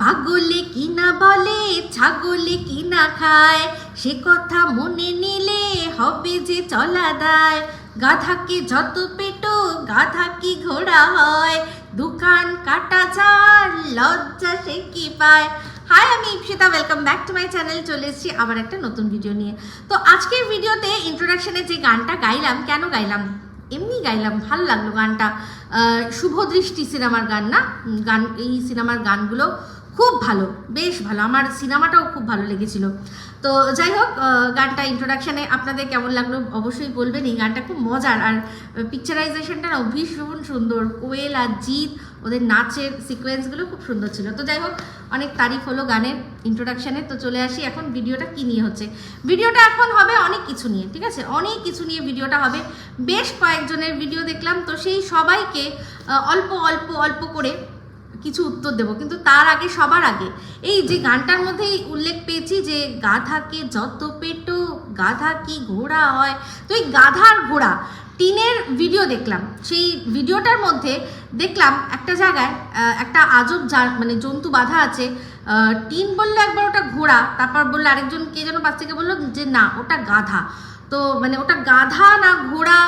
পাগলে কিনা বলে ছাগলে কিনা খায়, সে কথা মনে নিলে হবে যে চলা দায়। গাধাকে যত পেটো গাধা কি ঘোড়া হয়, দোকান কাটা চার লজ্জা সে কি পায়। হাই, আমি Ipsita, welcome back to my channel. চলে এসেছি আবার একটা নতুন ভিডিও নিয়ে। তো আজকের ভিডিওতে ইন্ট্রোডাকশনে যে গানটা গাইলাম, কেন গাইলাম, এমনি গাইলাম, ভালো লাগলো গানটা। শুভ দৃষ্টি সিনেমার গান না, এই সিনেমার গানগুলো খুব ভালো, বেশ ভালো, আমার সিনেমাটাও খুব ভালো লেগেছিল। তো যাই হোক, গানটা ইন্ট্রোডাকশানে আপনাদের কেমন লাগলো অবশ্যই বলবেন। এই গানটা খুব মজার, আর পিকচারাইজেশনটা না ভীষণ সুন্দর। কোয়েল আর জিৎ, ওদের নাচের সিকোয়েন্সগুলো খুব সুন্দর ছিল। তো যাই হোক, অনেক তারিফ হলো গানের ইন্ট্রোডাকশানে। তো চলে আসি এখন ভিডিওটা কী নিয়ে হচ্ছে। ভিডিওটা এখন হবে অনেক কিছু নিয়ে, ঠিক আছে, অনেক কিছু নিয়ে ভিডিওটা হবে। বেশ কয়েকজনের ভিডিও দেখলাম, তো সেই সবাইকে অল্প অল্প অল্প করে কিছু উত্তর দেব। কিন্তু তার আগে, সবার আগে, এই যে গানটার মধ্যেই উল্লেখ পেয়েছি যে গাধাকে যত পেটো গাধা কি ঘোড়া হয়। তো এই গাধার ঘোড়া টিনের ভিডিও দেখলাম। সেই ভিডিওটার মধ্যে দেখলাম একটা জায়গায় একটা আজব মানে জন্তু বাঁধা আছে। টিন বললো একবার ওটা ঘোড়া, তারপর বললো আরেকজন কে যেন পাশ থেকে বললো যে না ওটা গাধা। তো মানে ওটা গাধা না ঘোড়া।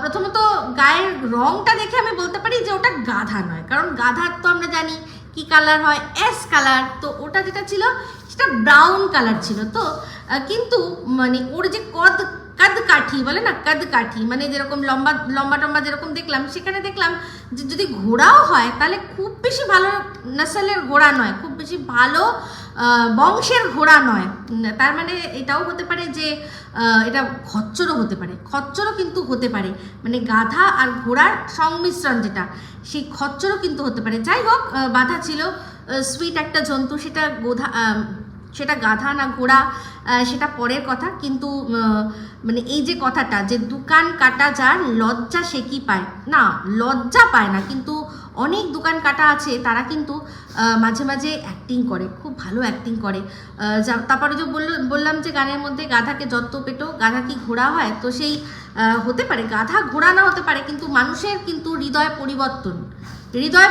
প্রথমত গায়ের রংটা দেখে আমি বলতে পারি যে ওটা গাধা নয়, কারণ গাধার তো আমরা জানি কি কালার হয়, অ্যাশ কালার। তো ওটা যেটা ছিল সেটা ব্রাউন কালার ছিল। তো কিন্তু মানে ওর যে কাঠি বলে না, কাঠি মানে যেরকম লম্বা লম্বা টম্বা যেরকম দেখলাম, সেখানে দেখলাম যে যদি ঘোড়াও হয় তাহলে খুব বেশি ভালো নসলের ঘোড়া নয়, খুব বেশি ভালো বংশের ঘোড়া নয়। তার মানে এটাও হতে পারে যে এটা খচ্চরও হতে পারে, খচ্চরও কিন্তু হতে পারে, মানে গাধা আর ঘোড়ার সংমিশ্রণ যেটা, সেই খচ্চরও কিন্তু হতে পারে। যাই হোক, বাধা ছিল, সুইট একটা জন্তু, সেটা গাধা না ঘোড়া সেটা পরের কথা। কিন্তু মানে এই যে কথাটা যে দোকান কাটা যার লজ্জা সে কি পায়, না লজ্জা পায় না, কিন্তু অনেক দোকান কাটা আছে তারা কিন্তু মাঝে মাঝে অ্যাক্টিং করে, খুব ভালো অ্যাক্টিং করে। তারপরে যে বললাম যে গানের মধ্যে গাধাকে যত পেটো গাধা কি ঘোড়া হয়। তো সেই হতে পারে গাধা ঘোড়া না হতে পারে, কিন্তু মানুষের কিন্তু হৃদয়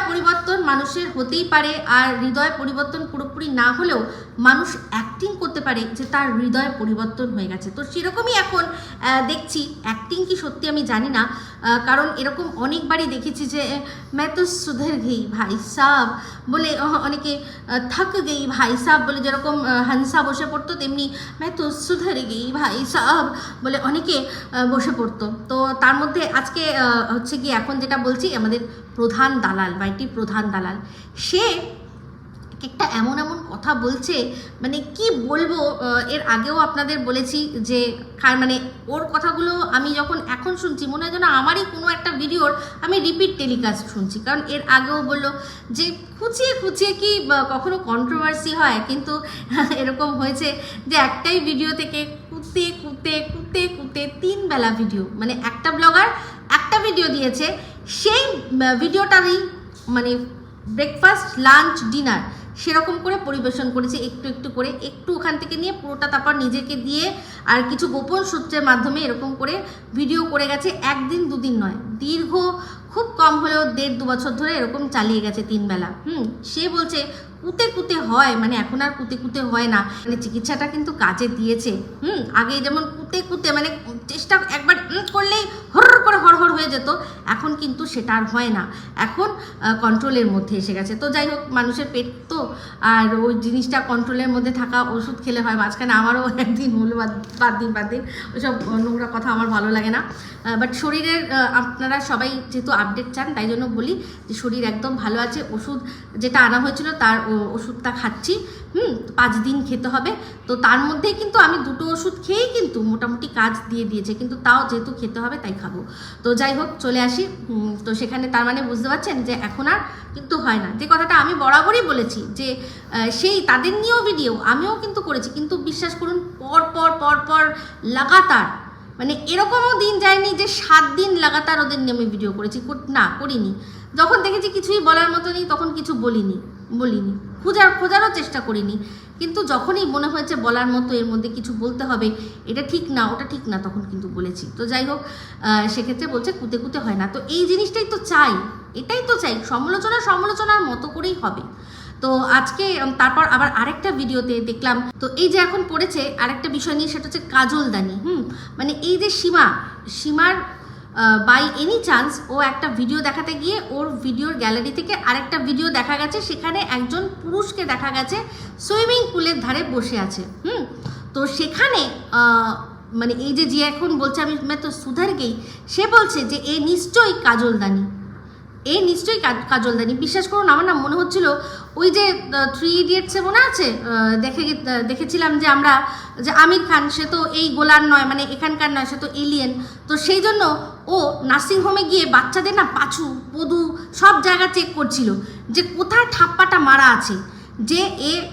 পরিবর্তন মানুষের হতেই পারে। আর হৃদয় পরিবর্তন পুরোপুরি না হলেও মানুষ অ্যাক্টিং করতে পারে যে তার হৃদয় পরিবর্তন হয়ে গেছে। তো সেরকমই এখন দেখছি, অ্যাক্টিং কি সত্যি আমি জানি না, কারণ এরকম অনেকবারই দেখেছি যে मैं तो सुधर गई ভাই সাব বলে, অনেকে থক গই ভাই সাব বলে, যেরকম হানসা বসে পড়তো তেমনি मैं तो सुधर गई ভাই সাব বলে অনেকে বসে পড়তো। তো তার মধ্যে আজকে হচ্ছে কি, এখন যেটা বলছি, আমাদের প্রধান দালাল, বাড়িটির প্রধান দালাল, সে একটা এমন এমন কথা বলছে, মানে কি বলবো। এর আগেও আপনাদের বলেছি যে মানে ওর কথাগুলো আমি যখন এখন শুনছি মনে হয় যেন আমারই কোনো একটা ভিডিওর আমি রিপিট টেলিকাস্ট শুনছি। কারণ এর আগেও বললো যে খুঁচিয়ে খুঁচিয়ে কি কখনো কন্ট্রোভার্সি হয়, কিন্তু এরকম হয়েছে যে একটাই ভিডিও থেকে কুতে কুতে কুতে কুতে 3 বেলা ভিডিও, মানে একটা ব্লগার একটা ভিডিও দিয়েছে, সেই ভিডিওটারই মানে ব্রেকফাস্ট লাঞ্চ ডিনার সেরকম করে পরিবেশন করেছে, একটু একটু করে, একটু ওখান থেকে নিয়ে পুরোটা তারপর নিজেকে দিয়ে আর কিছু গোপন সূত্রের মাধ্যমে এরকম করে ভিডিও করে গেছে। একদিন দুদিন নয়, দীর্ঘ খুব কম হলেও 1.5-2 বছর ধরে এরকম চালিয়ে গেছে 3 বেলা। সে বলছে কুতে কুতে হয়, মানে এখন আর কুতে কুতে হয় না, মানে চিকিৎসাটা কিন্তু কাজে দিয়েছে। আগে যেমন কুতে কুতে মানে চেষ্টা একবার করলেই হর করে হড়হড় হয়ে যেত, এখন কিন্তু সেটা আর হয় না, এখন কন্ট্রোলের মধ্যে এসে গেছে। তো যাই হোক, মানুষের পেট তো, আর ওই জিনিসটা কন্ট্রোলের মধ্যে থাকা, ওষুধ খেলে হয়। মাঝখানে আমারও একদিন হলো, বাদ দিন ওইসব নোংরা কথা আমার ভালো লাগে না। বাট শরীরের আপনারা সবাই যেহেতু আপডেট চান, তাই জন্য বলি যে শরীর একদম ভালো আছে। ওষুধ যেটা আনা হয়েছিল তার ওষুধটা খাচ্ছি, 5 দিন খেতে হবে। তো তার মধ্যেই কিন্তু আমি 2টো ওষুধ খেয়েই কিন্তু মোটামুটি কাজ দিয়ে দিয়েছে, কিন্তু তাও যেহেতু খেতে হবে তাই খাবো। তো যাই হোক, চলে আসি। তো সেখানে তার মানে বুঝতে পারছেন যে এখন আর কিন্তু হয় না, যে কথাটা আমি বরাবরই বলেছি যে সেই তাদের নিয়েও ভিডিও আমিও কিন্তু করেছি, কিন্তু বিশ্বাস করুন পর পর পর পর লাগাতার, মানে এরকমও দিন যায়নি যে 7 দিন লাগাতার ওদের নিয়ে আমি ভিডিও করেছি, না করিনি। যখন দেখেছি কিছুই বলার মতো নেই তখন কিছু বলিনি, খোঁজারও চেষ্টা করিনি। কিন্তু যখনই মনে হয়েছে বলার মতো, এর মধ্যে কিছু বলতে হবে, এটা ঠিক না ওটা ঠিক না, তখন কিন্তু বলেছি। তো যাই হোক, সেক্ষেত্রে বলছে কুতে কুতে হয় না। তো এই জিনিসটাই তো চাই, এটাই তো চাই, সমালোচনার মতো করেই হবে। তো তো আজকে তারপর আবার আরেকটা ভিডিওতে দেখলাম, তো এই যে এখন পড়েছে আরেকটা বিষয় নিয়ে, সেটা হচ্ছে কাজলদানি। মানে এই যে সীমার বাই এনি চান্স ও একটা ভিডিও দেখাতে গিয়ে ওর ভিডিওর গ্যালারি থেকে আরেকটা ভিডিও দেখা গেছে, সেখানে একজন পুরুষকে দেখা গেছে সুইমিং পুলের ধারে বসে আছে। তো সেখানে মানে এই যে এখন বলছে আমি তো সুধার গেই, সে বলছে যে এ নিশ্চয়ই কাজলদানি, কাজলদানি। বিশ্বাস করুন আমার না মনে হচ্ছিল ওই যে 3 ইডিয়টসে মনে আছে দেখেছিলাম যে আমরা, যে আমির খান সে তো এই গোলার নয়, মানে এখানকার নয়, সে তো এলিয়েন। তো সেই জন্য ও নার্সিংহোমে গিয়ে বাচ্চাদের না পাছু পদু সব জায়গা চেক করছিল যে কোথায় ঠাপ্পাটা মারা আছে, যে এর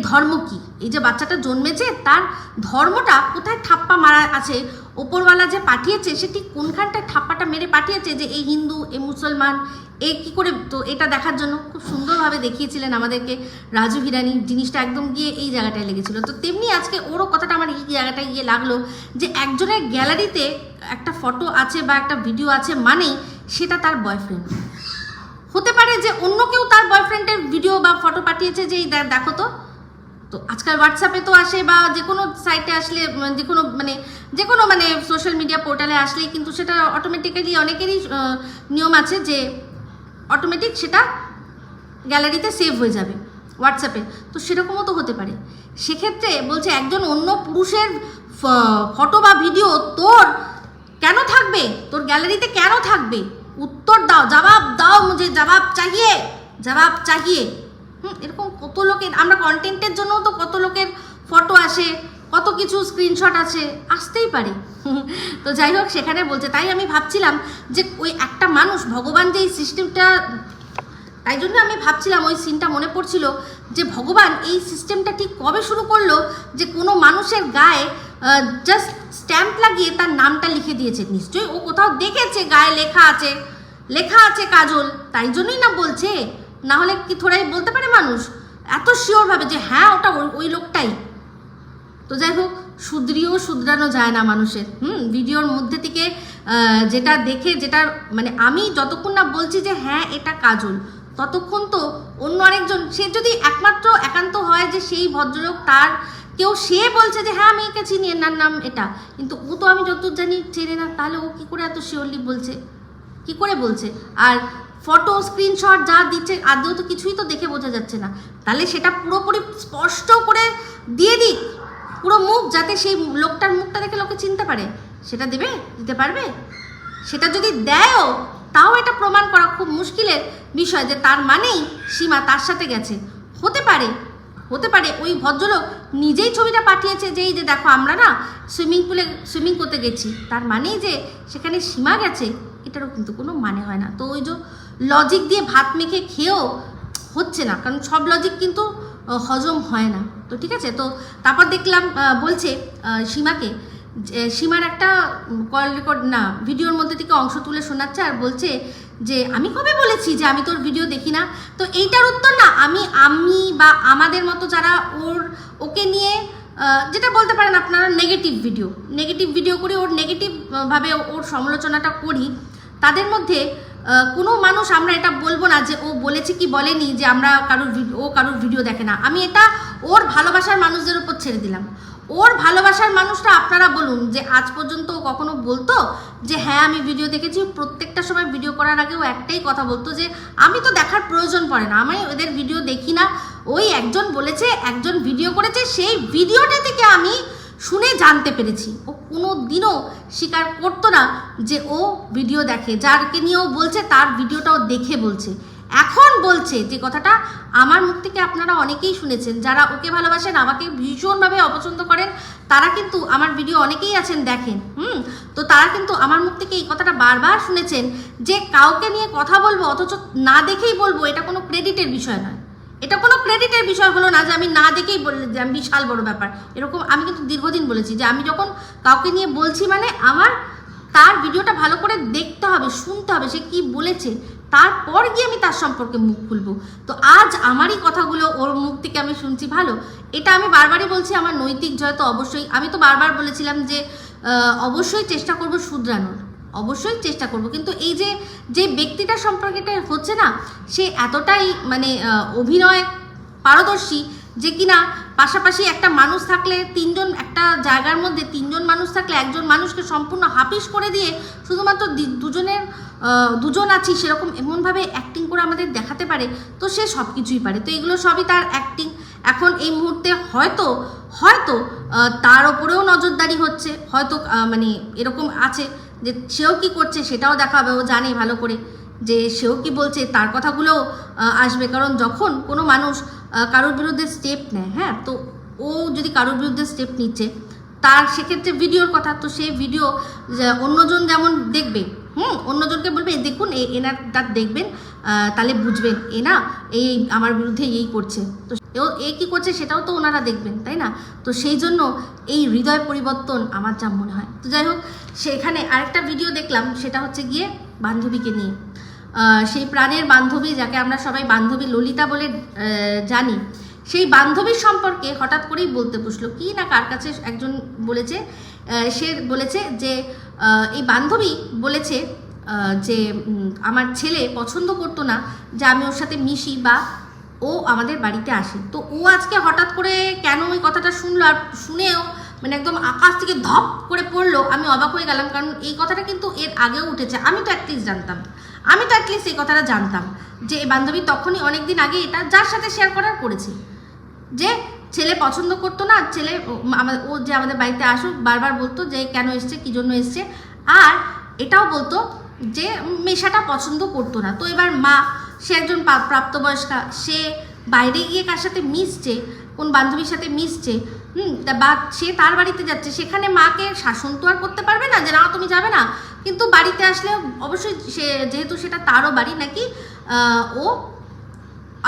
ধর্ম কি, এই যে বাচ্চাটা জন্মেছে তার ধর্মটা কোথায় ঠাপ্পা মারা আছে, ওপরওয়ালা যে পাঠিয়েছে সে ঠিক কোনখানটায় ঠাপ্পাটা মেরে পাঠিয়েছে, যে এই হিন্দু এ মুসলমান এ কী করে। তো এটা দেখার জন্য খুব সুন্দরভাবে দেখিয়েছিলেন আমাদেরকে রাজু হিরানি, জিনিসটা একদম গিয়ে এই জায়গাটায় লেগেছিল। তো তেমনি আজকে ওরও কথাটা আমার এই জায়গাটায় গিয়ে লাগলো, যে একজনের গ্যালারিতে একটা ফটো আছে বা একটা ভিডিও আছে মানেই সেটা তার বয়ফ্রেন্ড হতে পারে, যে অন্য কেউ তার বয়ফ্রেন্ডের ভিডিও বা ফটো পাঠিয়েছে যে এই দেখো তো আজকাল হোয়াটসঅ্যাপে তো আসে বা যে কোনো সাইটে আসলে, যে কোনো সোশ্যাল মিডিয়া পোর্টালে আসলেই কিন্তু সেটা অটোমেটিক্যালি অনেকেরই নিয়ম আছে যে অটোমেটিক সেটা গ্যালারিতে সেভ হয়ে যাবে হোয়াটসঅ্যাপে। তো সেরকমও তো হতে পারে। সেক্ষেত্রে বলছে একজন অন্য পুরুষের ফটো বা ভিডিও তোর কেন থাকবে, তোর গ্যালারিতে কেন থাকবে, উত্তর দাও, জবাব দাও, মুঝে জবাব চাহিয়ে। এরকম কত লোকের, আমরা কন্টেন্টের জন্য তো কত লোকের ফটো আসে, কত কিছু স্ক্রিনশট আছে, আসতেই পারে। তো যাই হোক, সেখানে বলছে, তাই আমি ভাবছিলাম যে ওই একটা মানুষ, ভগবান যে এই সিস্টেমটা, তাই জন্য আমি ভাবছিলাম ওই সিনটা মনে পড়ছিল যে ভগবান এই সিস্টেমটা ঠিক কবে শুরু করলো, যে কোনো মানুষের গায়ে জাস্ট স্ট্যাম্প লাগিয়ে তার নামটা লিখে দিয়েছে। নিশ্চয়ই ও কোথাও দেখেছে গায়ে লেখা আছে কাজল, তাই জন্যই না বলছে, না হলে কি থোড়াই বলতে পারে মানুষ এত শিওরভাবে যে হ্যাঁ ওটা ওই লোকটাই। তো যাই হোক, শুধরানো যায় না মানুষের। ভিডিওর মধ্যে থেকে যেটা দেখে, যেটা আমি যতক্ষণ না বলছি যে হ্যাঁ এটা কাজল, ততক্ষণ তো অন্য আরেকজন, সে যদি একান্ত হয় যে সেই ভদ্রলোক তার কেউ, সে বলছে যে হ্যাঁ আমি একে চিনি, এনার নাম এটা, কিন্তু ও তো আমি যতদূর জানি চেনে না, তাহলে ও কী করে এত শিওরলি বলছে, কী করে বলছে? আর ফটো স্ক্রিনশট যা দিচ্ছে আদৌ তো কিছুই তো দেখে বোঝা যাচ্ছে না, তাহলে সেটা পুরোপুরি স্পষ্ট করে দিয়ে দিক পুরো মুখ, যাতে সেই লোকটার মুখটা দেখে লোকে চিনতে পারে। সেটা দিতে পারবে? সেটা যদি দেয়ও, তাও এটা প্রমাণ করা খুব মুশকিলের বিষয় যে তার মানেই সীমা তার সাথে গেছে। হতে পারে ওই ভদ্রলোক নিজেই ছবিটা পাঠিয়েছে যে এই যে দেখো আমরা না সুইমিং পুলে সুইমিং করতে গেছি, তার মানেই যে সেখানে সীমা গেছে, এটারও কিন্তু কোনো মানে হয় না। তো ওই যে লজিক দিয়ে ভাত মেখে খেয়েও হচ্ছে না, কারণ সব লজিক কিন্তু হজম হয় না। তো ঠিক আছে, তো তারপর দেখলাম বলছে সীমার একটা কল রেকর্ড না ভিডিওর মধ্যে থেকে অংশ তুলে শোনাচ্ছে, আর বলছে যে আমি কবে বলেছি যে আমি তোর ভিডিও দেখি না। তো এইটার উত্তর না আমি বা আমাদের মতো যারা ওকে নিয়ে যেটা বলতে পারেন আপনারা নেগেটিভ ভিডিও করি, ওর নেগেটিভভাবে ওর সমালোচনাটা করি, তাদের মধ্যে কোনো মানুষ আমরা এটা বলবো না যে ও বলেছে কি বলেনি যে আমরা কারোর ভিডিও দেখে না। আমি এটা ওর ভালোবাসার মানুষদের উপর ছেড়ে দিলাম। ওর ভালোবাসার মানুষটা আপনারা বলুন যে আজ পর্যন্ত ও কখনো বলতো যে হ্যাঁ আমি ভিডিও দেখেছি। প্রত্যেকটা সময় ভিডিও করার আগে ও একটাই কথা বলতো যে আমি তো দেখার প্রয়োজন পড়ে না, আমি ওদের ভিডিও দেখি না। ওই একজন বলেছে, একজন ভিডিও করেছে, সেই ভিডিওটা থেকে আমি শুনে জানতে পেরেছি। ও কোনো দিনও স্বীকার করতো না যে ও ভিডিও দেখে, যারকে নিয়ে ও বলছে তার ভিডিওটাও দেখে বলছে। এখন বলছে যে কথাটা আমার মুখ থেকে আপনারা অনেকেই শুনেছেন, যারা ওকে ভালোবাসেন, আমাকে ভীষণভাবে অপছন্দ করেন, তারা কিন্তু আমার ভিডিও অনেকেই আছেন দেখেন। তো তারা কিন্তু আমার মুখ থেকে এই কথাটা বারবার শুনেছেন যে কাউকে নিয়ে কথা বলবো অথচ না দেখেই বলবো, এটা কোনো ক্রেডিটের বিষয় নয়। এটা কোনো ক্রেডিটের বিষয় হলো না যে আমি না দেখেই বললে যে আমি বিশাল বড় ব্যাপার, এরকম আমি কিন্তু দীর্ঘদিন বলেছি যে আমি যখন কাউকে নিয়ে বলছি মানে আমার তার ভিডিওটা ভালো করে দেখতে হবে, শুনতে হবে সে কি বলেছে, তারপর গিয়ে আমি তার সম্পর্কে মুখ খুলবো। তো আজ আমারই কথাগুলো ওর মুখ থেকে আমি শুনছি ভালো, এটা আমি বারবারই বলছি আমার নৈতিক জয় তো অবশ্যই। আমি তো বারবার বলেছিলাম যে অবশ্যই চেষ্টা করব শুধরানোর, অবশ্যই চেষ্টা করব, কিন্তু এই যে ব্যক্তিটা সম্পর্কে এটা হচ্ছে না, সে এতটাই অভিনয় পারদর্শী, যে কিনা পাশাপাশি একটা মানুষ থাকলে একটা জায়গার মধ্যে 3 জন মানুষ থাকলে একজন মানুষকে সম্পূর্ণ হাপিস করে দিয়ে শুধুমাত্র দুজন আছি সেরকম এমনভাবে অ্যাক্টিং করে আমাদের দেখাতে পারে, তো সে সব কিছুই পারে। তো এগুলো সবই তার অ্যাক্টিং। এখন এই মুহূর্তে হয়তো তার ওপরেও নজরদারি হচ্ছে, হয়তো মানে এরকম আছে যে সেও কি করছে সেটাও দেখা হবে, ও জানে ভালো করে যে সেও কি বলছে, তার কথাগুলোও আসবে। কারণ যখন কোনো মানুষ কারোর বিরুদ্ধে স্টেপ নেয়, হ্যাঁ, তো ও যদি কারোর বিরুদ্ধে স্টেপ নিচ্ছে তার সেক্ষেত্রে ভিডিওর কথা, তো সেই ভিডিও অন্যজন যেমন দেখবে, অন্যজনকে বলবে দেখুন এনারটা দেখবেন, তাহলে বুঝবেন এই আমার বিরুদ্ধে এই করছে, তো এ কী করছে সেটাও তো ওনারা দেখবেন, তাই না? তো সেই জন্য এই হৃদয় পরিবর্তন আমার যা মনে হয়। তো যাই হোক, সেখানে আরেকটা ভিডিও দেখলাম, সেটা হচ্ছে গিয়ে বান্ধবীকে নিয়ে। সেই প্রাণের বান্ধবী, যাকে আমরা সবাই বান্ধবী ললিতা বলে জানি, সেই বান্ধবীর সম্পর্কে হঠাৎ করেই বলতে বসলো কি না কার কাছে একজন বলেছে, সে বলেছে যে এই বান্ধবী বলেছে যে আমার ছেলে পছন্দ করতো না যে আমি ওর সাথে মিশি বা ও আমাদের বাড়িতে আসে। তো ও আজকে হঠাৎ করে কেন ওই কথাটা শুনলো, আর শুনেও মানে একদম আকাশ থেকে ধপ করে পড়লো, আমি অবাক হয়ে গেলাম। কারণ এই কথাটা কিন্তু এর আগেও উঠেছে, আমি তো অ্যাটলিস্ট এই কথাটা জানতাম যে এই বান্ধবী তখনই অনেকদিন আগে এটা যার সাথে শেয়ার করেছে যে ছেলে পছন্দ করতো না, ছেলে ও যে আমাদের বাড়িতে আসুক বারবার বলতো যে কেন এসছে, কী জন্য এসছে, আর এটাও বলতো যে মেশাটা পছন্দ করতো না। তো এবার মা, সে একজন প্রাপ্তবয়স্কা, সে বাইরে গিয়ে কার সাথে মিশছে, কোন বান্ধবীর সাথে মিশছে, বা সে তার বাড়িতে যাচ্ছে, সেখানে মাকে শাসন তো আর করতে পারবে না যে না তুমি যাবে না, কিন্তু বাড়িতে আসলে অবশ্যই সে যেহেতু সেটা তারও বাড়ি নাকি ও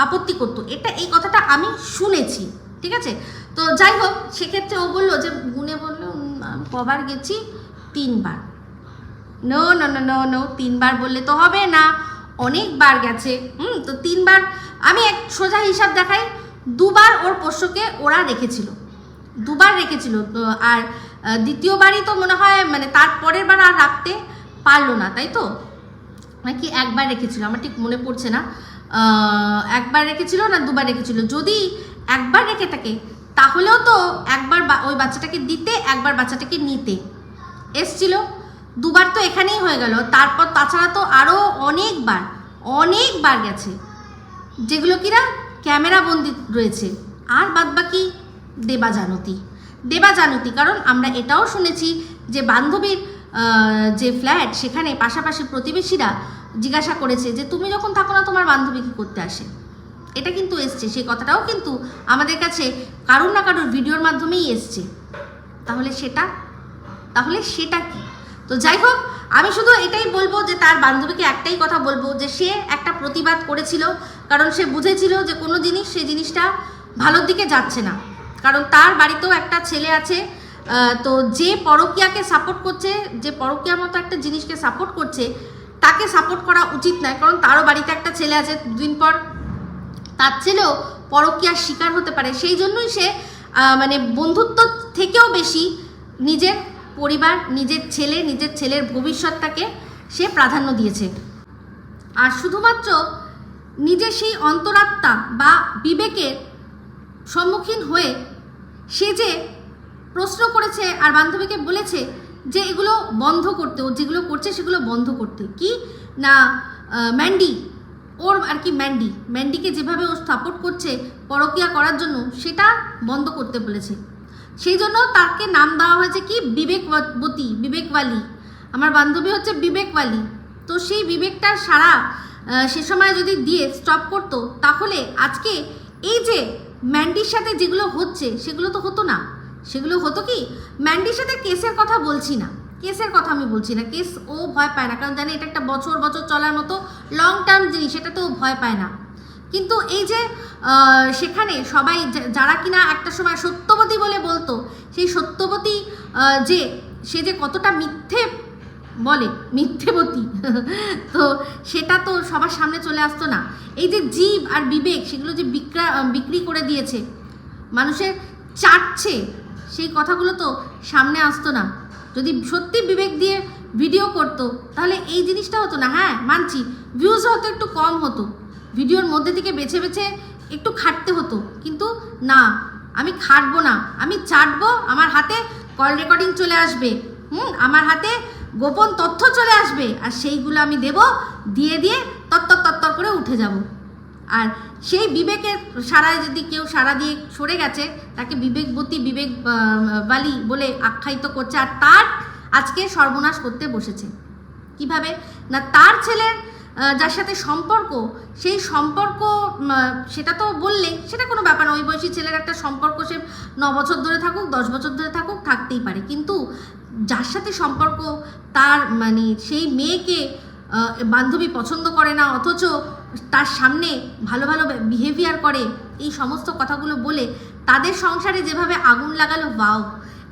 আপত্তি করতো। এই কথাটা আমি শুনেছি, ঠিক আছে? তো যাই হোক, সেক্ষেত্রে ও বললো যে গুনে বললো কবার গেছি, 3 বার। নো 3 বার বললে তো হবে না, অনেকবার গেছে। তো 3 বার, আমি এক সোজা হিসাব দেখাই, 2 বার ওর পোষ্যকে ওরা রেখেছিল, 2 বার রেখেছিল, আর দ্বিতীয়বারই তো মনে হয় মানে তার পরের বার আর রাখতে পারলো না, তাই তো? নাকি একবার রেখেছিল, আমার ঠিক মনে পড়ছে না, একবার রেখেছিল না 2 বার রেখেছিল। যদি একবার রেখে থাকে তাহলেও তো একবার ওই বাচ্চাটাকে দিতে, একবার বাচ্চাটাকে নিতে এসছিল, 2 বার তো এখানেই হয়ে গেল। তারপর তাছাড়া তো আরও অনেকবার গেছে, যেগুলো কিনা ক্যামেরা বন্দি রয়েছে। আর বাদবাকি দেবাজানতি, কারণ আমরা এটাও শুনেছি যে বান্ধবীর যে ফ্ল্যাট, সেখানে পাশাপাশি প্রতিবেশীরা জিজ্ঞাসা করেছে যে তুমি যখন থাকো না তোমার বান্ধবী কী করতে আসে, এটা কিন্তু এসছে, সেই কথাটাও কিন্তু আমাদের কাছে কারুর না কারুর ভিডিওর মাধ্যমেই এসছে। তাহলে সেটা কি? তো যাই হোক, আমি শুধু এটাই বলবো যে তার বান্ধবীকে একটাই কথা বলবো যে সে একটা প্রতিবাদ করেছিল, কারণ সে বুঝেছিল যে কোনো জিনিস সেই জিনিসটা ভালোর দিকে যাচ্ছে না। কারণ তার বাড়িতেও একটা ছেলে আছে, তো যে পরকীয়াকে সাপোর্ট করছে, যে পরকীয়ার মতো একটা জিনিসকে সাপোর্ট করছে, তাকে সাপোর্ট করা উচিত নয়। কারণ তারও বাড়িতে একটা ছেলে আছে, দুদিন পর তার ছেলেও পরকীয়ার শিকার হতে পারে। সেই জন্যই সে মানে বন্ধুত্ব থেকেও বেশি নিজের পরিবার, নিজের ছেলের ভবিষ্যৎটাকে সে প্রাধান্য দিয়েছে। আর শুধুমাত্র নিজের সেই অন্তরাত্মা বা বিবেকের সম্মুখীন হয়ে সে যে প্রশ্ন করেছে আর বান্ধবীকে বলেছে যে এগুলো বন্ধ করতে, ও যেগুলো করছে সেগুলো বন্ধ করতে, কি না ম্যান্ডি, ওর আর কি ম্যান্ডিকে যেভাবে ও সাপোর্ট করছে পরকীয়া করার জন্য, সেটা বন্ধ করতে বলেছে। সেই জন্য তাকে নাম দেওয়া হয়েছে কি বিবেকওয়ালি। আমার বান্ধবী হচ্ছে বিবেকওয়ালি। তো সেই বিবেকটার সারা সে সময় যদি দিয়ে স্টপ করতো, তাহলে আজকে এই যে ম্যান্ডির সাথে যেগুলো হচ্ছে সেগুলো তো হতো না। সেগুলো হতো কি, ম্যান্ডির সাথে কেসের কথা আমি বলছি না, কেস ও ভয় পায় না, কারণ জানি এটা একটা বছর চলার মতো লং টার্ম জিনিস, এটা তো ও ভয় পায় না। কিন্তু এই যে সেখানে সবাই যারা কিনা একটা সময় সত্যবতী বলে বলতো, সেই সত্যবতী সে যে কতটা মিথ্যেবতী তো সেটা তো সবার সামনে চলে আসতো না। এই যে জীব আর বিবেক, সেগুলো যে বিক্রি করে দিয়েছে, মানুষের চাটছে, সেই কথাগুলো তো সামনে আসতো না। যদি সত্যি বিবেক দিয়ে ভিডিও করতো তাহলে এই জিনিসটা হতো না। হ্যাঁ মানছি, ভিউজ হয়তো একটু কম হতো, ভিডিওর মধ্যে থেকে বেছে একটু খাটতে হতো, কিন্তু না, আমি খাটবো না, আমি চাটবো, আমার হাতে কল রেকর্ডিং চলে আসবে, আমার হাতে গোপন তথ্য চলে আসবে, আর সেইগুলো আমি দেব, দিয়ে দিয়ে তত্তর করে উঠে যাব। আর সেই বিবেকের সারায় যদি কেউ সারা দিয়ে সরে গেছে, তাকে বিবেকবতী বিবেকবালী বলে আখ্যায়িত করছে, আর তার আজকে সর্বনাশ করতে বসেছে। কিভাবে না, তার ছেলের যার সাথে সম্পর্ক, সেই সম্পর্ক সেটা তো বললে সেটা কোনো ব্যাপার না, ওই বয়সী ছেলের একটা সম্পর্ক, সে 9 বছর ধরে থাকুক, 10 বছর ধরে থাকুক, থাকতেই পারে, কিন্তু যার সাথে সম্পর্ক, তার মানে সেই মেয়েকে বান্ধবী পছন্দ করে না, অথচ তার সামনে ভালো ভালো বিহেভিয়ার করে, এই সমস্ত কথাগুলো বলে তাদের সংসারে যেভাবে আগুন লাগালো, বাও।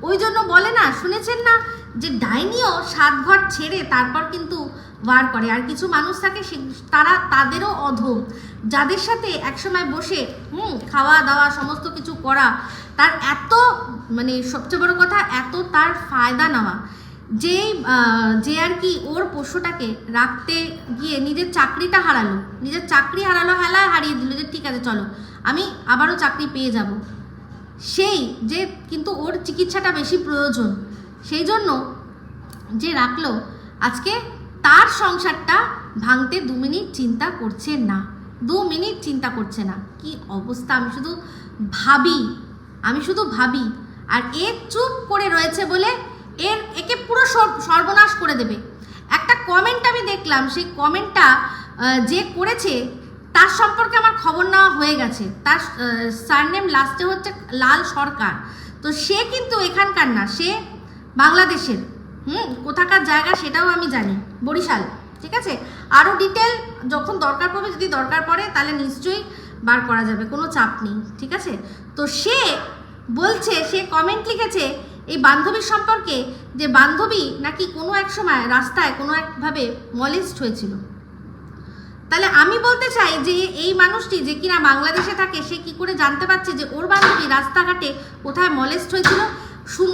ওই জন্য বলে না, শুনেছেন না, যে ডাইনিও 7 ঘর ছেড়ে তারপর কিন্তু ওয়ার করে। আর কিছু মানুষ থাকে তারা তাদেরও অধম, যাদের সাথে একসময় বসে খাওয়া দাওয়া সমস্ত কিছু করা, তার এত মানে সবচেয়ে বড় কথা, এত তার ফায়দা নেওয়া, যে আর কি ওর পোষ্যটাকে রাখতে গিয়ে নিজের চাকরিটা হারালো, নিজের চাকরি হারালো, হেলায় হারিয়ে দিল, যে ঠিক আছে চলো আমি আবারও চাকরি পেয়ে যাব, সেই যে কিন্তু ওর চিকিৎসাটা বেশি প্রয়োজন, সেই জন্য যে রাখলো, আজকে তার সংসারটা ভাঙতে 2 মিনিট চিন্তা করছে না, 2 মিনিট চিন্তা করছে না। কি অবস্থা, আমি শুধু ভাবি। আর এ চুপ করে রয়েছে বলে একে পুরো সর্বনাশ করে দেবে। একটা কমেন্ট আমি দেখলাম, সেই কমেন্টটা যে করেছে তার সম্পর্কে আমার খবর নেওয়া হয়ে গেছে, তার সারনেম লাস্টে হচ্ছে লাল সরকার। তো সে কিন্তু এখানকার না, সে বাংলাদেশের, কোথাকার জায়গা সেটাও আমি জানি, বরিশাল, ঠিক আছে। আরও ডিটেল যখন দরকার পড়বে, যদি দরকার পড়ে তাহলে নিশ্চয়ই বার করা যাবে, কোনো চাপ নেই, ঠিক আছে। তো সে বলছে, সে কমেন্ট লিখেছে এই বান্ধবীর সম্পর্কে, যে বান্ধবী নাকি কোনো এক সময় রাস্তায় কোনো একভাবে মলেস্ট হয়েছিল। তাহলে আমি বলতে চাই যে এই মানুষটি যে কিনা বাংলাদেশে থাকে, সে কি করে জানতে পারছে যে ওর বান্ধবী রাস্তাঘাটে কোথায় মলেস্ট হয়েছিল,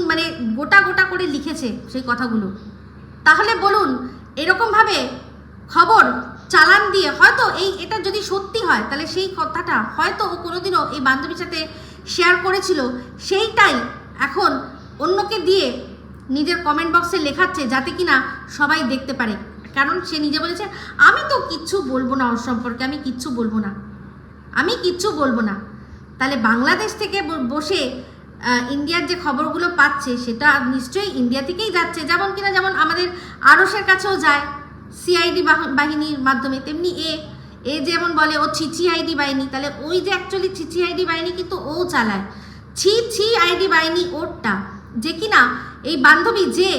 মানে গোটা গোটা করে লিখেছে সেই কথাগুলো। তাহলে বলুন, এরকমভাবে খবর চালান দিয়ে হয়তো এটা যদি সত্যি হয়, তাহলে সেই কথাটা হয়তো ও কোনোদিনও এই বান্ধবীর সাথে শেয়ার করেছিল, সেইটাই এখন অন্যকে দিয়ে নিজের কমেন্ট বক্সে লেখাচ্ছে, যাতে কিনা সবাই দেখতে পারে। কারণ সে নিজে বলেছে, আমি তো কিচ্ছু বলবো না ওর সম্পর্কে, আমি কিচ্ছু বলবো না। তাহলে বাংলাদেশ থেকে বসে ইন্ডিয়ার যে খবরগুলো পাচ্ছে, সেটা নিশ্চয়ই ইন্ডিয়া থেকেই যাচ্ছে, যেমন আমাদের আরশের কাছেও যায় সিআইডি বাহিনীর মাধ্যমে, তেমনি এ যেমন বলে ও ছিছি আইডি বাহিনী, তাহলে ওই যে অ্যাকচুয়ালি ছিছি আইডি বাহিনী কিন্তু ও চালায়, ছি আইডি বাহিনী ওরটা, যে কিনা এই বান্ধবী যে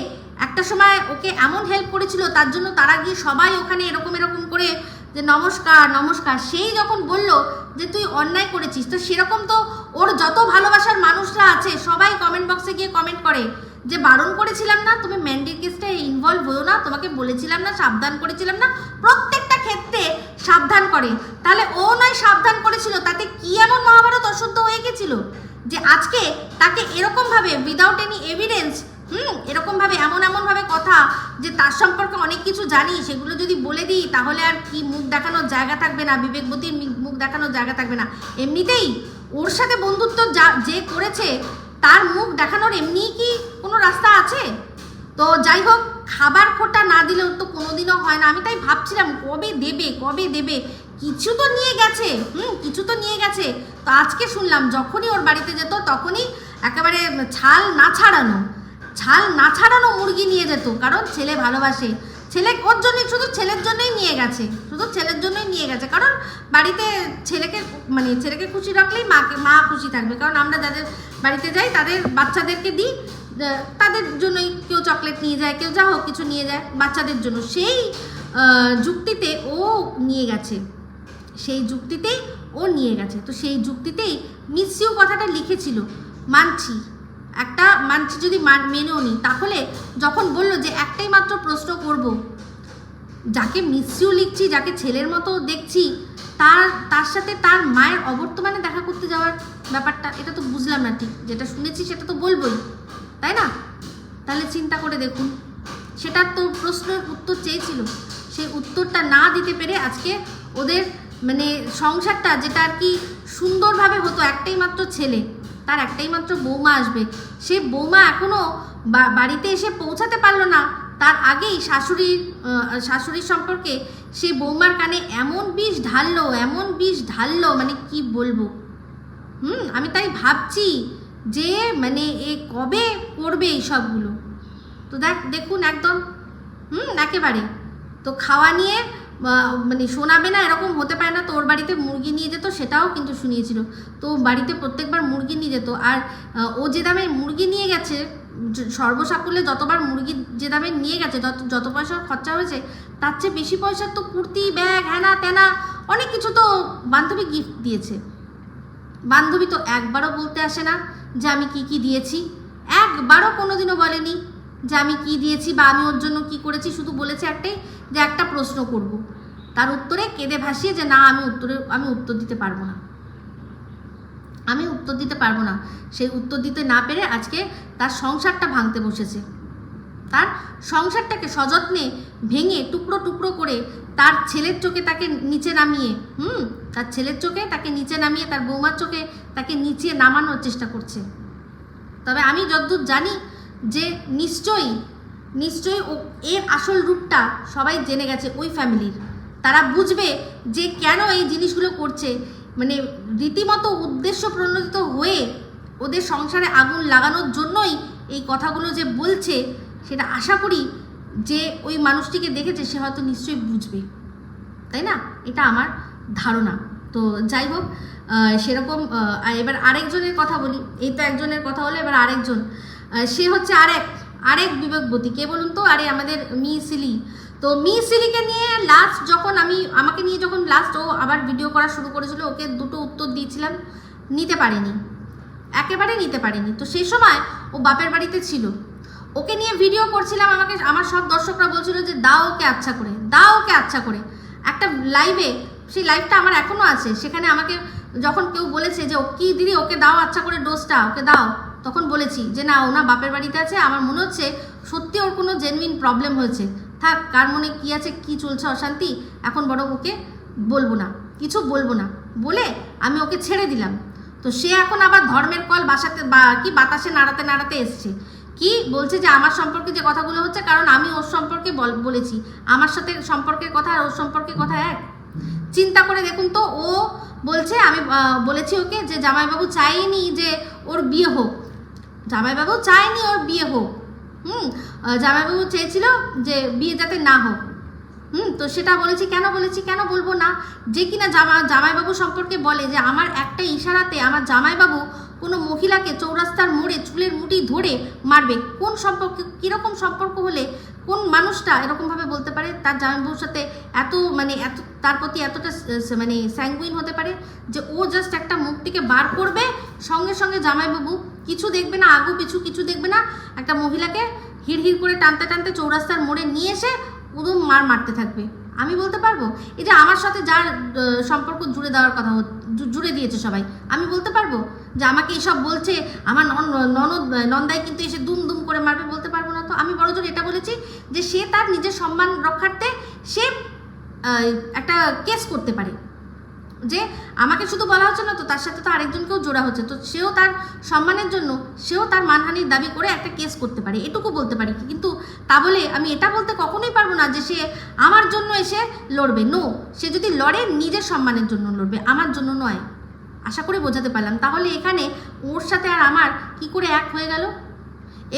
একটা সময় ওকে এমন হেল্প করেছিল, তার জন্য তারা গিয়ে সবাই ওখানে এরকম করে যে নমস্কার, সেই যখন বলল যে তুই অন্যায় করেছিস, তো সেরকম তো ওর যত ভালোবাসার মানুষরা আছে সবাই কমেন্ট বক্সে গিয়ে কমেন্ট করে যে বারণ করেছিলাম না, তুমি ম্যান্ডির কেসটা ইনভলভ হও না, তোমাকে বলেছিলাম না, সাবধান করেছিলাম না, প্রত্যেকটা ক্ষেত্রে সাবধান করে। তাহলে ও নয় সাবধান করেছিল, তাতে কি এমন মহাভারত অশুদ্ধ হয়ে গেছিল যে আজকে তাকে এরকমভাবে উইদাউট এনি এভিডেন্স, এরকমভাবে এমনভাবে কথা, যে তার সম্পর্কে অনেক কিছু জানি, সেগুলো যদি বলে দিই তাহলে আর কি মুখ দেখানোর জায়গা থাকবে না, বিবেকবতীর মুখ দেখানোর জায়গা থাকবে না। এমনিতেই ওর সাথে বন্ধুত্ব যে করেছে, তার মুখ দেখানোর এমনিই কি কোনো রাস্তা আছে? তো যাই হোক, খাবার খোটা না দিলেও তো কোনোদিনও হয় না। আমি তাই ভাবছিলাম কবে দেবে, কিছু তো নিয়ে গেছে। তো আজকে শুনলাম যখনই ওর বাড়িতে যেত তখনই একেবারে ছাল না ছাড়ানো মুরগি নিয়ে যেত, কারণ ছেলে ভালোবাসে, ওর জন্যই, শুধু ছেলের জন্যই নিয়ে গেছে, কারণ বাড়িতে ছেলেকে খুশি রাখলেই মা খুশি থাকবে। কারণ আমরা যাদের বাড়িতে যাই তাদের বাচ্চাদেরকে দিই, তাদের জন্যই কেউ চকলেট নিয়ে যায়, কেউ যা হোক কিছু নিয়ে যায় বাচ্চাদের জন্য, সেই যুক্তিতে ও নিয়ে গেছে, তো সেই যুক্তিতেই মিস ইউ কথাটা লিখেছিল, মানছি যদি মেনেও নি, তাহলে যখন বললো যে একটাই মাত্র প্রশ্ন করব, যাকে মিস ইউ লিখছি, যাকে ছেলের মতো দেখছি, তার সাথে তার মায়ের অবর্তমানে দেখা করতে যাওয়ার ব্যাপারটা, এটা তো বুঝলাম না ঠিক, যেটা শুনেছি সেটা তো বলবোই, তাই না? তাহলে চিন্তা করে দেখুন, সেটার তো প্রশ্নের উত্তর চেয়েছিল, সেই উত্তরটা না দিতে পেরে আজকে ওদের মানে সংসারটা যেটা আর কি সুন্দরভাবে হতো, একটাই মাত্র ছেলে, তার একটাই মাত্র বৌমা আসবে, সে বৌমা এখনও বাড়িতে এসে পৌঁছাতে পারলো না, তার আগেই শাশুড়ির সম্পর্কে সে বৌমার কানে এমন বিষ ঢাললো মানে কি বলবো। আমি তাই ভাবছি যে মানে এ কবে করবে এই সবগুলো। তো দেখুন একদম একেবারে তো খাওয়া নিয়ে মানে শোনাবে না এরকম হতে পারে না। তো ওর বাড়িতে মুরগি নিয়ে যেত, সেটাও কিন্তু শুনিয়েছিল। তো বাড়িতে প্রত্যেকবার মুরগি নিয়ে যেত, আর ও যে দামে মুরগি নিয়ে গেছে, সর্বসাকুল্যে যতবার মুরগি যে দামে নিয়ে গেছে, যত পয়সা খরচা হয়েছে, তার চেয়ে বেশি পয়সার তো কুর্তি, ব্যাগ, হ্যানা ত্যানা অনেক কিছু তো বান্ধবী গিফট দিয়েছে। বান্ধবী তো একবারও বলতে আসে না যে আমি কি দিয়েছি, একবারও কোনোদিনও বলেনি যে আমি কি দিয়েছি বা আমি ওর জন্য কি করেছি। শুধু বলেছে একটাই, যে একটা প্রশ্ন করব, তার উত্তরে কেঁদে ভাসিয়ে যে না আমি উত্তর দিতে পারবো না, সেই উত্তর দিতে না পেরে আজকে তার সংসারটা ভাঙতে বসেছে। তার সংসারটাকে সযত্নে ভেঙে টুকরো টুকরো করে তার ছেলের চোখে তাকে নিচে নামিয়ে তার বৌমার চোখে তাকে নিচে নামানোর চেষ্টা করছে। তবে আমি যতদূর জানি যে নিশ্চয়ই ও এর আসল রূপটা সবাই জেনে গেছে, ওই ফ্যামিলির। তারা বুঝবে যে কেন এই জিনিসগুলো করছে, মানে রীতিমতো উদ্দেশ্য প্রণোদিত হয়ে ওদের সংসারে আগুন লাগানোর জন্যই এই কথাগুলো যে বলছে, সেটা আশা করি যে ওই মানুষটিকে দেখেছে সে হয়তো নিশ্চয়ই বুঝবে, তাই না? এটা আমার ধারণা। তো যাই হোক, সেরকম এবার আরেকজনের কথা বলি। এই তো একজনের কথা হলো, এবার আরেকজন, সে হচ্ছে আরেক বিবেকবতী। কে বলুন তো? আরে আমাদের মিসিলি। তো মিসিলিকে নিয়ে আমাকে নিয়ে যখন লাস্ট ও আবার ভিডিও করা শুরু করেছিল, ওকে দুটো উত্তর দিয়েছিলাম, একেবারে নিতে পারেনি। তো সেই সময় ও বাপের বাড়িতে ছিল, ওকে নিয়ে ভিডিও করছিলাম, আমার সব দর্শকরা বলছিল যে দাও ওকে আচ্ছা করে একটা লাইভে। সেই লাইভটা আমার এখনও আছে, সেখানে আমাকে যখন কেউ বলেছে যে ও কি দিদি ওকে দাও আচ্ছা করে ডোজটা, ওকে দাও, তখন বলেছি যে না, ও না বাপের বাড়িতে আছে, আমার মনে হচ্ছে সত্যি ওর কোনো জেনুইন প্রবলেম হয়েছে, থাক, কার মনে কি আছে, কি চলছে অশান্তি, এখন বরং ওকে কিছু বলবো না বলে আমি ওকে ছেড়ে দিলাম। তো সে এখন আবার ধর্মের কল বাতাসে নাড়াতে এসছে, কি বলছে যে আমার সম্পর্কে যে কথাগুলো হচ্ছে, কারণ আমি ওর সম্পর্কে বলেছি, আমার সাথে সম্পর্কের কথা আর ওর সম্পর্কের কথা এক। চিন্তা করে দেখুন তো, ও বলছে আমি বলেছি ওকে যে জামাইবাবু চাইনি যে ওর বিয়ে হোক, জামাইবাবু চেয়েছিল যে বিয়ে যাতে না হোক। তো সেটা বলেছি, কেন বলবো না, যে কিনা জামাইবাবু সম্পর্কে বলে যে আমার একটা ইশারাতে আমার জামাইবাবু কোনো মহিলাকে চৌরাস্তার মোড়ে চুলের মুঠি ধরে মারবে। কোন সম্পর্ক, কীরকম সম্পর্ক হলে কোন মানুষটা এরকমভাবে বলতে পারে তার জামাইবাবুর সাথে এত তার প্রতি এতটা মানে স্যাঙ্গুইন হতে পারে যে ও জাস্ট একটা মুখটিকে বার করবে, সঙ্গে সঙ্গে জামাইবাবু কিছু দেখবে না, আগু পিছু কিছু দেখবে না, একটা মহিলাকে হিড় করে টানতে চৌরাস্তার মোড়ে নিয়ে এসে উদম মারতে থাকবে। আমি বলতে পারবো এই যে আমার সাথে যার সম্পর্ক জুড়ে দিয়েছে সবাই, আমি বলতে পারবো যে আমাকে এসব বলছে, আমার নন্দাই কিন্তু এসে দুম করে মারবে, বলতে পারবো না। তো আমি বড়জোর এটা বলেছি যে সে তার নিজের সম্মান রক্ষার্থে সে একটা কেস করতে পারে, যে আমাকে শুধু বলা হচ্ছে না তো, তার সাথে তো আরেকজনকেও জোড়া হচ্ছে, তো সেও তার সম্মানের জন্য সেও তার মানহানির দাবি করে একটা কেস করতে পারে, এটুকু বলতে পারি। কিন্তু তা বলে আমি এটা বলতে কখনোই পারবো না যে সে আমার জন্য এসে লড়বে। নো, সে যদি লড়ে নিজের সম্মানের জন্য লড়বে, আমার জন্য নয়। আশা করে বোঝাতে পারলাম। তাহলে এখানে ওর সাথে আর আমার কি করে এক হয়ে গেল?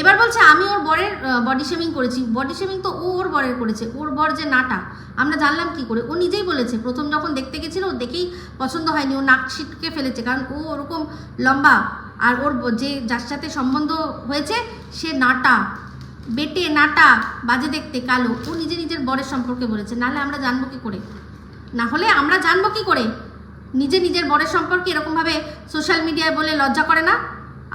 এবার বলছে আমি ওর বরের বডি শেমিং করেছি। বডি শেমিং তো ও ওর বরের করেছে, ওর বর যে নাটা আমরা জানলাম কি করে? ও নিজেই বলেছে, প্রথম যখন দেখতে গেছিল ও দেখেই পছন্দ হয়নি, ও নাক ছিটকে ফেলেছে, কারণ ও ওরকম লম্বা, আর ওর যার সাথে সম্বন্ধ হয়েছে সে নাটা, বেটে নাটা, বাজে দেখতে, কালো। ও নিজের বরের সম্পর্কে বলেছে, নাহলে আমরা জানবো কি করে? নিজের বরের সম্পর্কে এরকমভাবে সোশ্যাল মিডিয়ায় বলে লজ্জা করে না?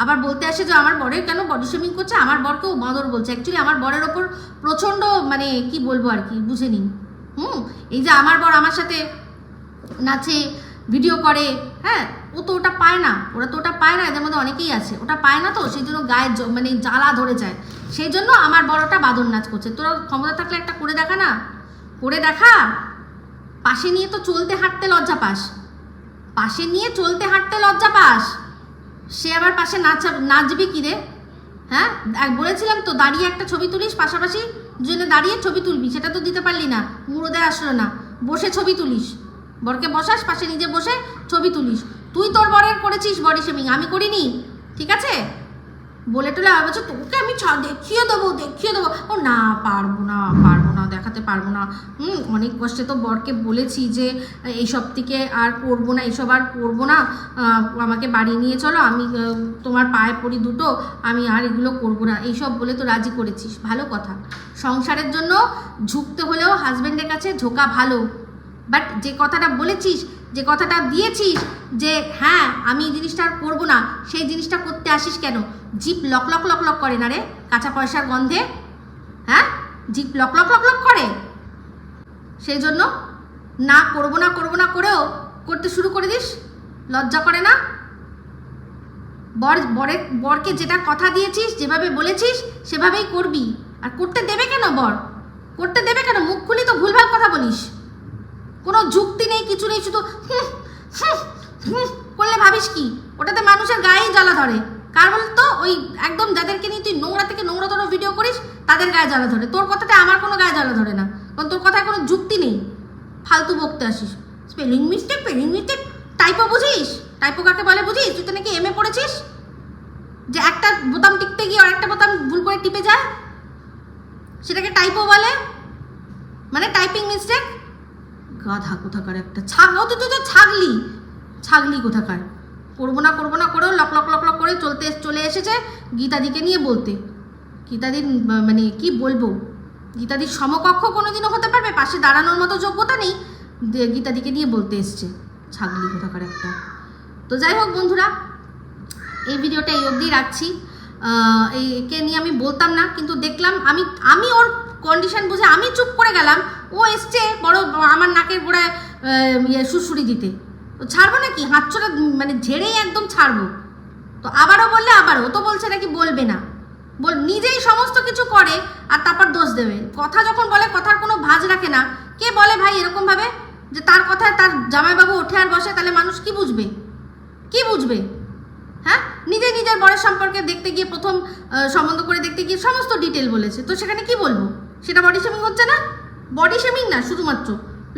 আবার বলতে আসে যে আমার বরের কেন বডি শেমিং করছে, আমার বরকেও বাঁদর বলছে। অ্যাকচুয়ালি আমার বরের ওপর প্রচণ্ড মানে কি বলবো আর কি, বুঝে নিন। এই যে আমার বর আমার সাথে নাচে, ভিডিও করে, হ্যাঁ, ও তো ওটা পায় না, এদের মধ্যে অনেকেই আছে, ওটা পায় না, তো সেই জন্য গায়ে মানে জ্বালা ধরে যায়, সেই জন্য আমার বড়টা বাদর নাচ করছে। তোরা ক্ষমতা থাকলে একটা করে দেখা। পাশে নিয়ে তো চলতে হাঁটতে লজ্জা পাস, পাশে নিয়ে চলতে হাঁটতে লজ্জা পাস, সে আবার পাশে নাচবে কি রে? হ্যাঁ, বলেছিলাম তো দাঁড়িয়ে একটা ছবি তুলিস, পাশাপাশি দুজনে দাঁড়িয়ে ছবি তুলবি, সেটা তো দিতে পারলি না, মুরোদে আসলো না। বসে ছবি তুলিস, বরকে বসাস, পাশে নিজে বসে ছবি তুলিস। তুই তোর বরের করেছিস বডি শেমিং, আমি করিনি, ঠিক আছে? বলে টলে বলছে তোকে আমি দেখিয়ে দেবো। ও না, পারবো না, দেখাতে পারবো না। অনেক কষ্টে তো বরকে বলেছি যে এইসব থেকে আর করবো না, এইসব আর করবো না, আমাকে বাড়ি নিয়ে চলো, আমি তোমার পায়ে পড়ি দুটো, আমি আর এগুলো করবো না, এইসব বলে তো রাজি করেছিস, ভালো কথা। সংসারের জন্য ঝুঁকতে হলেও হাজব্যান্ডের কাছে ঝোঁকা ভালো, বাট যে কথাটা বলেছিস, যে কথাটা দিয়েছিস যে হ্যাঁ আমি এই জিনিসটা আর করবো না, সেই জিনিসটা করতে আসিস কেন? Zip lock lock lock lock করে না রে কাঁচা পয়সার গন্ধে? হ্যাঁ, zip lock lock lock lock করে। সেই জন্য না করবো না করেও করতে শুরু করে দিস, লজ্জা করে না? বরকে যেটা কথা দিয়েছিস, যেভাবে বলেছিস সেভাবেই করবি। আর করতে দেবে কেন বর? করতে দেবে কেন? মুখ খুলি তো ভুলভাল কথা বলিস, কোনো যুক্তি নেই, কিছু নেই, শুধু করলে ভাবিস কি? ওটাতে মানুষের গায়েই জ্বালা ধরে। কার বলতো? ওই একদম যাদেরকে নিয়ে তুই নোংরা থেকে নোংরাতর ভিডিও করিস তাদের গায়ে জ্বালা ধরে। তোর কথাতে আমার কোনো গায়ে জ্বালা ধরে না, কারণ তোর কথায় কোনো যুক্তি নেই, ফালতু বকতে আসিস। স্পেলিং মিস্টেক টাইপো বুঝিস? টাইপো কাকে বলে বুঝিস? তুই তো নাকি এমএ পড়েছিস, যে একটা বোতাম টিপতে গিয়ে আরেকটা বোতাম ভুল করে টিপে যায়, সেটাকে টাইপো বলে, মানে টাইপিং মিস্টেক। গাধা কোথাকার একটা, তুই তো ছাগলি কোথাকার। করবো না করেও লক লক লক লক করে চলে এসেছে গীতাদিকে নিয়ে বলতে। গীতাদির মানে কি বলবো, গীতাদির সমকক্ষ কোনোদিনও হতে পারবে? পাশে দাঁড়ানোর মতো যোগ্যতা নেই, গীতাদিকে নিয়ে বলতে এসছে, ছাগলি কোথাকার একটা। তো যাই হোক বন্ধুরা, এই ভিডিওটা এই অবধি রাখছি। একে নিয়ে আমি বলতাম না, কিন্তু দেখলাম, আমি ওর কন্ডিশন বুঝে আমি চুপ করে গেলাম। ও এসছে বড় আমার নাকের গোড়ায় সুড়সুড়ি দিতে, তো ছাড়বো নাকি? হাতছড়া মানে ঝেড়েই একদম ছাড়বো। তো আবারও বললে আবারও, ও তো বলছে নাকি বলবে না, নিজেই সমস্ত কিছু করে আর তারপর দোষ দেবে। কথা যখন বলে কথার কোনো ভাঁজ রাখে না। কে বলে ভাই এরকম ভাবে যে তার কথায় তার জামাইবাবু ওঠে আর বসে? তাহলে মানুষ কি বুঝবে? হ্যাঁ, নিজের বরের সম্পর্কে দেখতে গিয়ে, প্রথম সম্বন্ধ করে দেখতে গিয়ে সমস্ত ডিটেল বলেছে, তো সেখানে কি বলবো? সেটা বডি শেমিং হচ্ছে না? বডি শেমিং না, শুধুমাত্র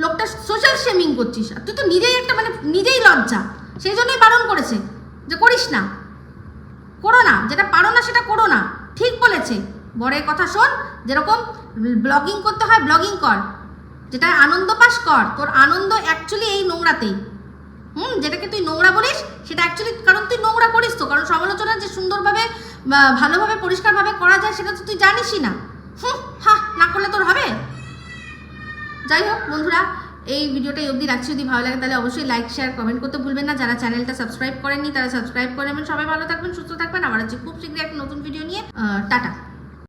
লোকটা সোশ্যাল শেমিং করছিস। আর তুই তো নিজেই একটা মানে নিজেই লজ্জা, সেই জন্যই বারণ করেছে যে করিস না, করো না, যেটা পারো না সেটা করো না। ঠিক বলেছে, বরের কথা শোন, যেরকম ব্লগিং করতে হয় ব্লগিং কর, যেটা আনন্দ পাস কর। তোর আনন্দ অ্যাকচুয়ালি এই নোংরাতেই। যেটাকে তুই নোংরা বলিস সেটা অ্যাকচুয়ালি, কারণ তুই নোংরা করিস তো, কারণ সমালোচনা যে সুন্দরভাবে ভালোভাবে পরিষ্কারভাবে করা যায় সেটা তো তুই জানিসই না। না করলে তোর হবে? যাই হোক বন্ধুরা, এই ভিডিওটা অবধি রাখছি। যদি ভালো লাগে তাহলে অবশ্যই লাইক শেয়ার কমেন্ট করতে ভুলবেন না। যারা চ্যানেলটা সাবস্ক্রাইব করেননি তারা সাবস্ক্রাইব করে নেবেন। সবাই ভালো থাকবেন, সুস্থ থাকবেন। আবার আছি খুব শীঘ্রই একটা নতুন ভিডিও নিয়ে। টাটা।